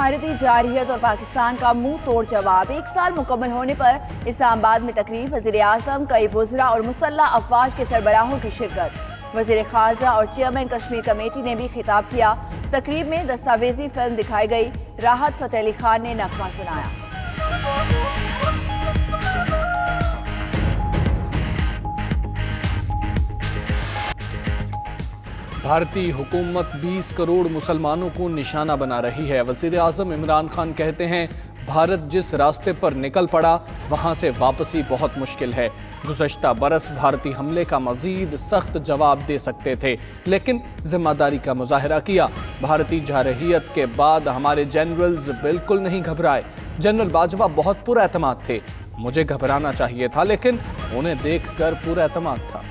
भारतीय जारहियत और पाकिस्तान का मुंह तोड़ जवाब। 1 साल मुकम्मल होने पर इस्लामाबाद में तकरीब, वज़ीर आज़म, कई वज़रा और मुसल्लह अफ़वाज के सरबराहों की शिरकत। वज़ीर ख़ारजा और चेयरमैन कश्मीर कमेटी ने भी खिताब किया। तकरीब में दस्तावेजी फिल्म दिखाई गई। राहत फ़तेह अली खान ने नग़मा सुनाया। भारतीय हुकूमत 20 करोड़ मुसलमानों को निशाना बना रही है। वज़ीर आज़म इमरान खान कहते हैं, भारत जिस रास्ते पर निकल पड़ा वहाँ से वापसी बहुत मुश्किल है। गुज़श्ता बरस भारतीय हमले का मज़ीद सख्त जवाब दे सकते थे, लेकिन जिम्मेदारी का मुजाहरा किया। भारतीय जारहियत के बाद हमारे जनरल्स बिल्कुल नहीं घबराए। जनरल बाजवा बहुत पुरएतमाद थे। मुझे घबराना चाहिए था, लेकिन उन्हें देखकर पुरएतमाद था।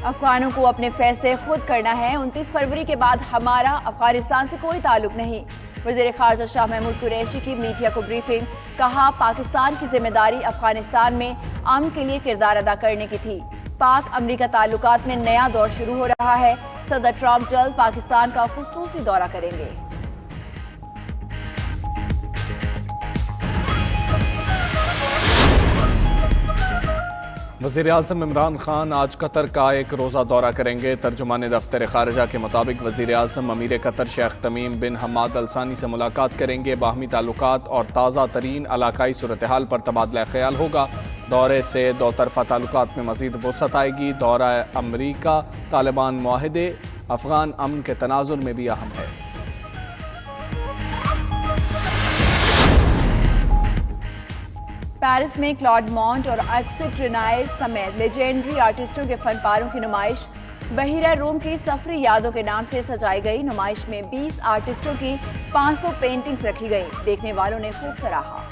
अफगानों को अपने फैसले खुद करना है। 29 फरवरी के बाद हमारा अफगानिस्तान से कोई ताल्लुक नहीं। वज़ीर ख़ारजा शाह महमूद कुरैशी की मीडिया को ब्रीफिंग। कहा, पाकिस्तान की जिम्मेदारी अफगानिस्तान में अमन के लिए किरदार अदा करने की थी। पाक अमरीका ताल्लुकात में नया दौर शुरू हो रहा है। सदर ट्रंप जल्द पाकिस्तान का खुसूसी दौरा करेंगे। वज़ीर आज़म इमरान खान आज कतर का एक रोज़ा दौरा करेंगे। तर्जुमान दफ्तर ख़ारजा के मुताबिक वज़ीर आज़म अमीर कतर शेख तमीम बिन हमाद अल सानी से मुलाकात करेंगे। बाहमी ताल्लुकात और ताज़ा तरीन इलाकाई सूरत हाल पर तबादला ख्याल होगा। दौरे से दो तरफ़ा ताल्लुकात में मज़ीद वसअत आएगी। दौरा अमरीका तालिबान मुआहदे अफ़गान अमन के तनाज़ुर में भी अहम है। पेरिस में क्लॉड मॉन्ट और एक्सिट रिनायर समेत लेजेंडरी आर्टिस्टों के फन पारों की नुमाइश बहिरा रूम की सफरी यादों के नाम से सजाई गई। नुमाइश में 20 आर्टिस्टों की 500 पेंटिंग्स रखी गई। देखने वालों ने खूब सराहा।